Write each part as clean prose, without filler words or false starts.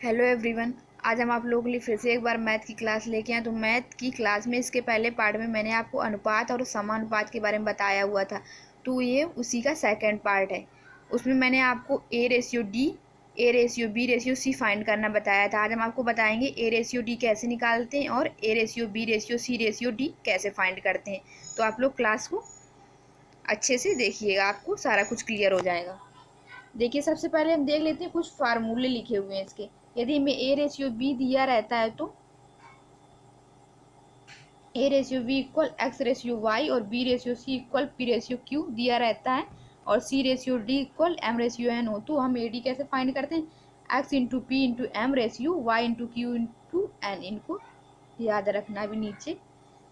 Hello everyone. आज हम आप लोगों के लिए फिर से एक बार मैथ की क्लास लेके आए। तो मैथ की क्लास में इसके पहले पार्ट में मैंने आपको अनुपात और समानुपात के बारे में बताया हुआ था, तो ये उसी का सेकंड पार्ट है। उसमें मैंने आपको A ratio D, A ratio B ratio C find करना बताया था। आज हम आपको बताएंगे ए रेशियो डी कैसे निकालते हैं और A ratio B ratio C ratio D कैसे फाइंड करते हैं। तो आप लोग क्लास को अच्छे से देखिएगा, आपको सारा कुछ क्लियर हो जाएगा। देखिए, सबसे पहले हम देख लेते हैं, कुछ फार्मूले लिखे हुए हैं इसके। यदि हमें ए रेशियो बी दिया रहता है तो A ratio B equal X ratio Y और B ratio C equal P ratio Q दिया रहता है और C ratio D equal M ratio N हो, तो हम ए डी कैसे फाइंड करते हैं? X into P into M ratio Y into Q into N. इनको याद रखना, भी नीचे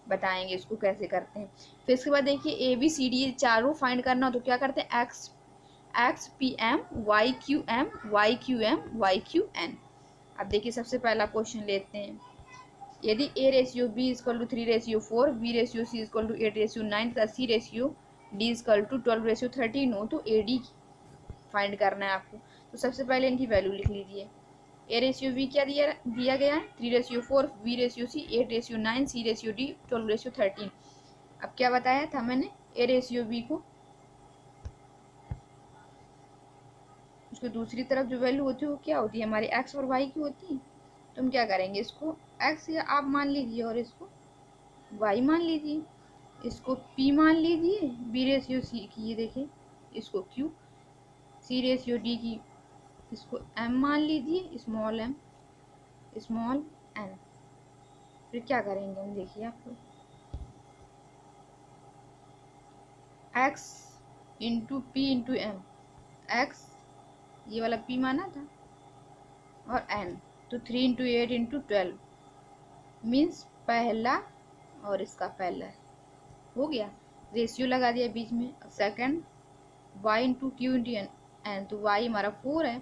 बताएंगे इसको कैसे करते हैं। फिर इसके बाद देखिए, ए बी सी डी चारों फाइंड करना हो तो क्या करते हैं? X P M Y Q M Y Q M Y Q N. अब देखिए, सबसे पहला क्वेश्चन लेते हैं। यदि A ratio B is equal to 3/4, B ratio C is equal to 8/9 तथा C ratio D is equal to 12/13 हो, तो ए डी फाइंड करना है आपको। तो सबसे पहले इनकी वैल्यू लिख लीजिए। ए रेशियो बी क्या दिया गया है? 3/4, बी रेशियो सी 8/9, सी रेशियो डी 12/13। अब क्या बताया था मैंने? ए रेशियो बी को उसको दूसरी तरफ जो वैल्यू होती है वो क्या होती है? हमारी एक्स और वाई की होती है। तो हम क्या करेंगे, इसको एक्स या आप मान लीजिए और इसको वाई मान लीजिए, इसको पी मान लीजिए, बी रेशियो सी की ये देखिए, इसको क्यू, सी रेशियो डी की इसको एम मान लीजिए, स्मॉल एम स्मॉल एन। फिर क्या करेंगे हम, देखिए आपको X into P into M, X ये वाला पी माना था और एन, तो 3 इंटू 8 इंटू 12 मीन्स पहला और इसका पहला हो गया, रेशियो लगा दिया बीच में। अब second y into Q into N, तो y हमारा 4 है,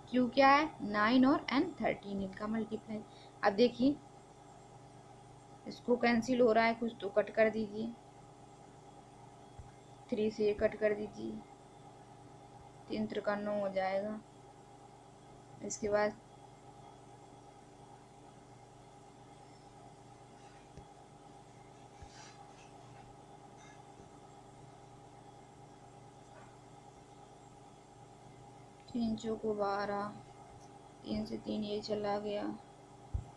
q क्या है 9 और n 13, इनका मल्टीप्लाई। अब देखिए, इसको कैंसिल हो रहा है कुछ तो कट कर दीजिए, 3 से कट कर दीजिए, 3 त्रिका 9 हो जाएगा। इसके बाद 3 चौको 12, 3 से 3 ये चला गया,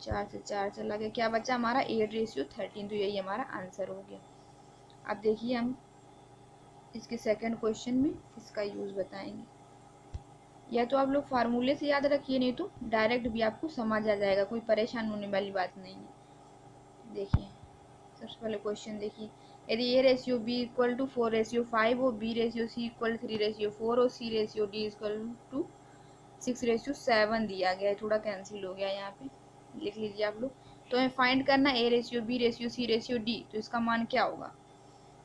4 से 4 चला गया, क्या बचा हमारा 8/13। तो यही हमारा आंसर हो गया। अब देखिए, हम इसके सेकंड क्वेश्चन में इसका यूज़ बताएंगे। या तो आप लोग फार्मूले से याद रखिए, नहीं तो डायरेक्ट भी आपको समझ आ जाएगा, कोई परेशान होने वाली बात नहीं है। देखिए, सबसे पहले क्वेश्चन देखिए, यदि A ratio B equal to 4/5 हो, बी रेशियो सी इक्वल 3/4 और C ratio D equal to 6/7 दिया गया है। थोड़ा कैंसिल हो गया, यहाँ पे लिख लीजिए आप लोग। तो हमें फाइंड करना A ratio B ratio C ratio D, तो इसका मान क्या होगा?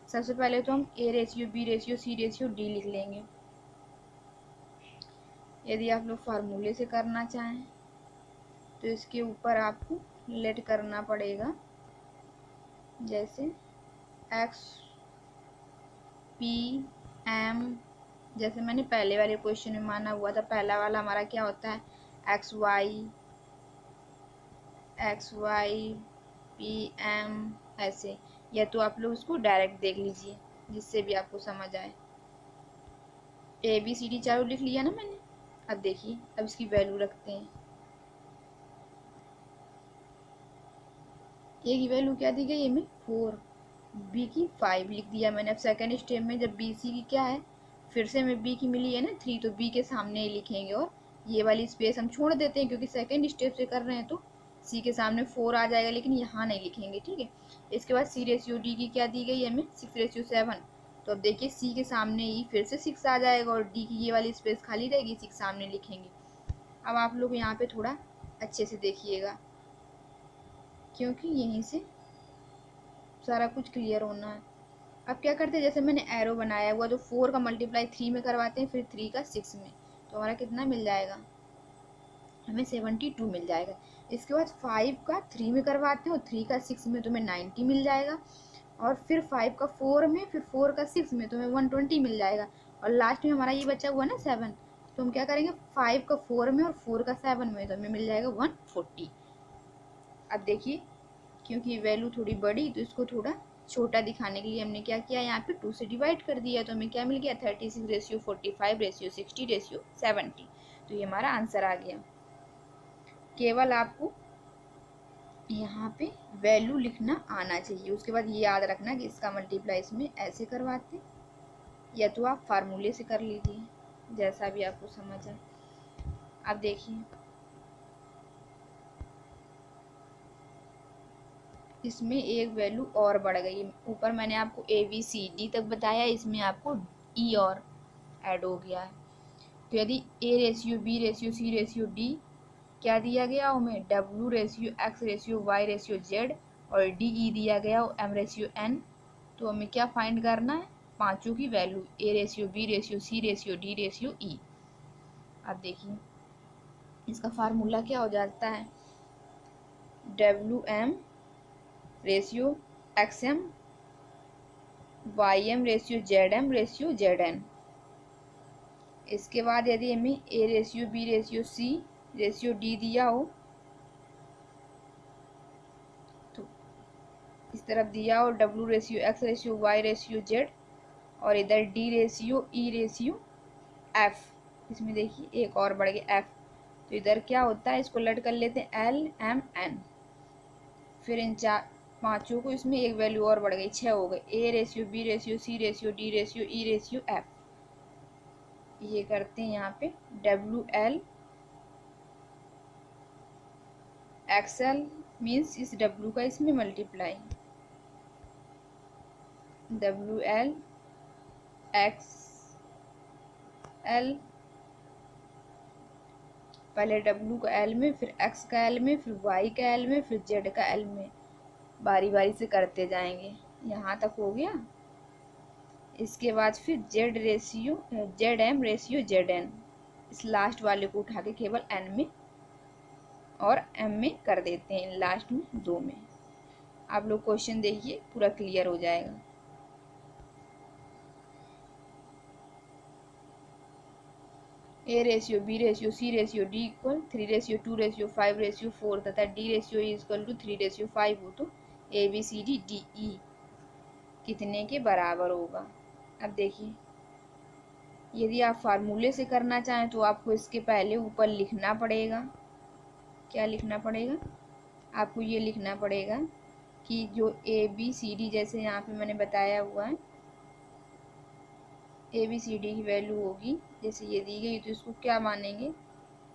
सबसे पहले तो हम A ratio B ratio C ratio D लिख लेंगे। यदि आप लोग फार्मूले से करना चाहें तो इसके ऊपर आपको लेट करना पड़ेगा, जैसे एक्स पी एम, जैसे मैंने पहले वाले क्वेश्चन में माना हुआ था। पहला वाला हमारा क्या होता है? एक्स वाई पी एम, ऐसे। या तो आप लोग उसको डायरेक्ट देख लीजिए, जिससे भी आपको समझ आए। ए बी सी डी चारों लिख लिया ना मैंने। अब देखिए, अब इसकी वैल्यू रखते हैं। ए की वैल्यू क्या दी गई है हमें? 4, बी की 5 लिख दिया मैंने। अब सेकंड स्टेप में जब बी सी की क्या है, फिर से हमें बी की मिली है ना 3, तो बी के सामने ही लिखेंगे और ये वाली स्पेस हम छोड़ देते हैं, क्योंकि सेकंड स्टेप से कर रहे हैं तो सी के सामने 4 आ जाएगा, लेकिन यहाँ नहीं लिखेंगे, ठीक है। इसके बाद सी रेशियो डी की क्या दी गई है हमें? 6/7। तो अब देखिए, सी के सामने ही फिर से 6 आ जाएगा और डी की ये वाली स्पेस खाली रहेगी, 6 सामने लिखेंगे। अब आप लोग यहाँ पे थोड़ा अच्छे से देखिएगा, क्योंकि यहीं से सारा कुछ क्लियर होना है। अब क्या करते हैं, जैसे मैंने एरो बनाया हुआ, तो 4 का मल्टीप्लाई 3 में करवाते हैं, फिर 3 का 6 में, तो हमारा कितना मिल जाएगा? हमें 72 मिल जाएगा। इसके बाद 5 का 3 में करवाते हो, 3 का 6 में तुम्हें 90 मिल जाएगा, और फिर 5 का 4 में, फिर 4 का 6 में तुम्हें 120 मिल जाएगा, और लास्ट में हमारा ये बचा हुआ ना 7, तो हम क्या करेंगे, 5 का 4 में और 4 का 7 में, तो हमें मिल जाएगा 140। अब देखिए क्योंकि वैल्यू थोड़ी बड़ी तो इसको थोड़ा छोटा दिखाने के लिए हमने क्या किया, यहाँ पे 2 से डिवाइड कर दिया, तो हमें क्या मिल गया 36:45:60:70। तो ये हमारा आंसर आ गया। केवल आपको यहाँ पे वैल्यू लिखना आना चाहिए, उसके बाद ये याद रखना कि इसका मल्टीप्लाई इसमें ऐसे करवाते, या तो आप फार्मूले से कर लीजिए, जैसा भी आपको समझ आए। अब देखिए इसमें एक वैल्यू और बढ़ गई, ऊपर मैंने आपको ABCD तक बताया, इसमें आपको E और ऐड हो गया है। तो यदि A/B/C/D क्या दिया गया हमें, W/X/Y/Z और DE दिया गया हो M/N, तो हमें क्या फाइंड करना है, पांचों की वैल्यू A/B/C/D/E। अब देखिए इसका फार्मूला क्या हो जाता है, WM/XM YM/ZM/ZN। इसके बाद यदि हमें A/B/C/D दिया हो, तो इस तरफ दिया हो W/X/Y/Z और इधर D/E/F, इसमें देखिए एक और बढ़ गया F, तो इधर क्या होता है, इसको लट कर लेते हैं LMN। फिर इन चार पांचों को इसमें एक वैल्यू और बढ़ गई, 6 हो गए, A/B/C/D/E/F। ये करते हैं यहाँ पे WL/XL मीन्स इस W का इसमें मल्टीप्लाई, WL/XL, पहले W का L में, फिर X का L में, फिर Y का L में, फिर Z का L में, बारी बारी से करते जाएंगे। यहाँ तक हो गया। इसके बाद फिर ZM/ZN, इस लास्ट वाले को उठा के केवल N में और M में कर देते हैं, लास्ट में 2 में। आप लोग क्वेश्चन देखिए पूरा क्लियर हो जाएगा। A/B/C/D इक्वल 3/2/5/4 तथा D/E=3/5 हो तो ABCDDE कितने के बराबर होगा। अब देखिए यदि आप फार्मूले से करना चाहें तो आपको इसके पहले ऊपर लिखना पड़ेगा, क्या लिखना पड़ेगा, आपको ये लिखना पड़ेगा कि जो ABCD, जैसे यहाँ पे मैंने बताया हुआ है, ABCD की वैल्यू होगी, जैसे ये दी गई तो इसको क्या मानेंगे,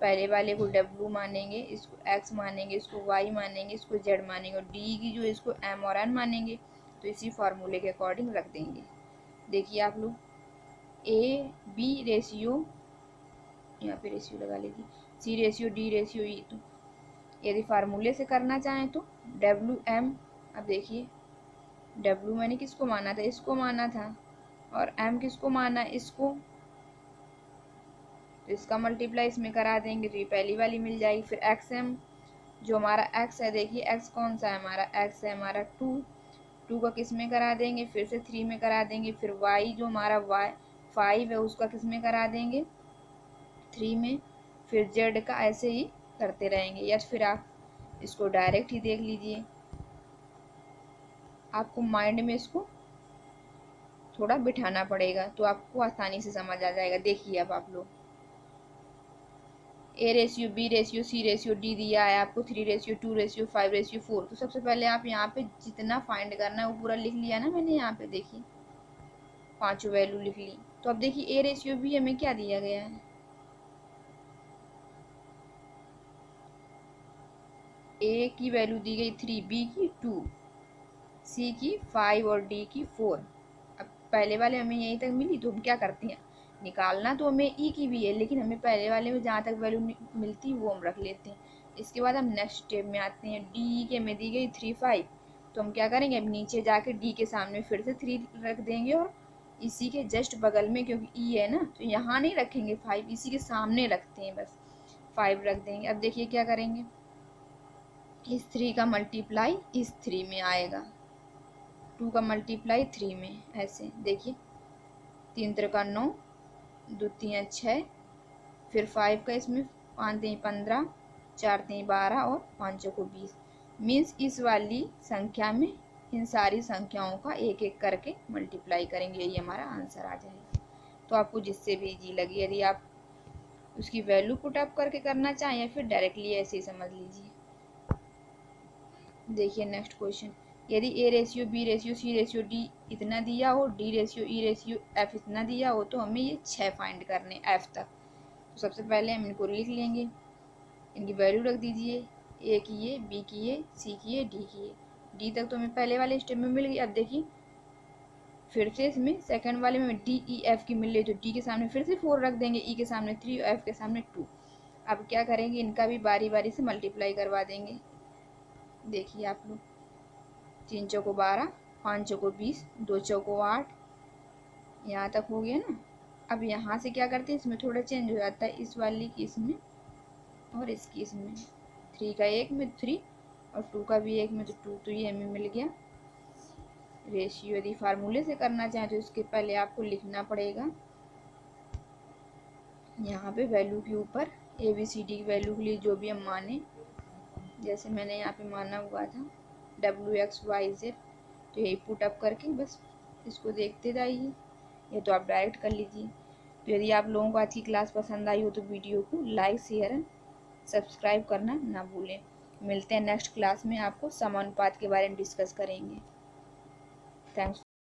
पहले वाले को W मानेंगे, इसको X मानेंगे, इसको Y मानेंगे, इसको Z मानेंगे, और D की जो इसको M और N मानेंगे, तो इसी फार्मूले के अकॉर्डिंग रख देंगे। देखिए आप लोग AB रेशियो, यहाँ पे रेशियो लगा लीजिए, C/D/E, तो यदि फार्मूले से करना चाहें तो WM, अब देखिए W मैंने किसको माना था, इसको माना था, और M किसको माना, इसको, तो इसका मल्टीप्लाई इसमें करा देंगे तो ये पहली वाली मिल जाएगी। फिर XM, जो हमारा X है, देखिए X कौन सा है हमारा, X है हमारा 2 का किस में करा देंगे, फिर से 3 में करा देंगे। फिर Y जो हमारा Y 5 है, उसका किस में करा देंगे, 3 में। फिर Z का ऐसे ही करते रहेंगे, या फिर आप इसको डायरेक्ट ही देख लीजिए, आपको माइंड में इसको थोड़ा बिठाना पड़ेगा तो आपको आसानी से समझ आ जाएगा। देखिए अब आप लोग A/B/C/D दिया है आपको 3/2/5/4, तो सबसे पहले आप यहाँ पे जितना फाइंड करना है वो पूरा लिख लिया ना मैंने, यहाँ पे देखिए पांचों वैल्यू लिख ली। तो अब देखिए A/B हमें क्या दिया गया है, A की वैल्यू दी गई 3, B की 2, C की 5 और D की 4। अब पहले वाले हमें यहीं तक मिली तो हम क्या करते हैं, निकालना तो हमें E की भी है, लेकिन हमें पहले वाले में जहाँ तक वैल्यू मिलती वो हम रख लेते हैं। इसके बाद हम नेक्स्ट स्टेप में आते हैं, DE के हमें दी गई 3 5, तो हम क्या करेंगे, अब नीचे जाके D के सामने फिर से 3 रख देंगे, और इसी के जस्ट बगल में, क्योंकि E है ना तो यहाँ नहीं रखेंगे 5, इसी के सामने रखते हैं, बस 5 रख देंगे। अब देखिए क्या करेंगे, इस 3 का मल्टीप्लाई इस 3 में आएगा, 2 का मल्टीप्लाई 3 में, ऐसे देखिए 3 3 9, 2 3 6, फिर 5 का इसमें 5 तेई 15, 4 तेई 12 और 5 चौको 20। मीन्स इस वाली संख्या में इन सारी संख्याओं का एक एक करके मल्टीप्लाई करेंगे, यही हमारा आंसर आ जाएगा। तो आपको जिससे भी इजी लगे, यदि आप उसकी वैल्यू पुट अप करके करना चाहें या फिर डायरेक्टली ऐसे ही समझ लीजिए। देखिए नेक्स्ट क्वेश्चन, यदि A ratio B ratio C ratio D इतना दिया हो, D ratio E ratio F इतना दिया हो, तो हमें ये 6 फाइंड करने एफ तक। तो सबसे पहले हम इनको लिख लेंगे, इनकी वैल्यू रख दीजिए, ए की ये, बी की ये, सी की ये, डी की ये। डी तक तो हमें पहले वाले स्टेप में मिल गई। अब देखिए फिर से इसमें सेकंड वाले में डी ई एफ की मिल रही, तो डी के सामने फिर से 4 रख देंगे, ई के सामने 3 और एफ के सामने 2। अब क्या करेंगे, इनका भी बारी बारी से मल्टीप्लाई करवा देंगे। देखिए आप लोग, 3 चौको 12, 5 चौको 20, 2 चौको 8, यहाँ तक हो गया ना। अब यहाँ से क्या करते हैं, इसमें थोड़ा चेंज हो जाता है, इस वाली की इसमें और इसकी इसमें। 3 का एक में 3 और 2 का भी एक में तो 2, तो ये हमें मिल गया रेशियो। यदि फार्मूले से करना चाहें तो इसके पहले आपको लिखना पड़ेगा यहाँ पे वैल्यू के ऊपर ए बी सी डी की वैल्यू के लिए जो भी हम माने, जैसे मैंने यहाँ पे माना हुआ था WX, YZ, तो यही पुट अप करके बस इसको देखते जाइए, या तो आप डायरेक्ट कर लीजिए। तो यदि आप लोगों को आज की क्लास पसंद आई हो तो वीडियो को लाइक शेयर एंड सब्सक्राइब करना ना भूलें। मिलते हैं नेक्स्ट क्लास में, आपको समानुपात के बारे में डिस्कस करेंगे। थैंक्स।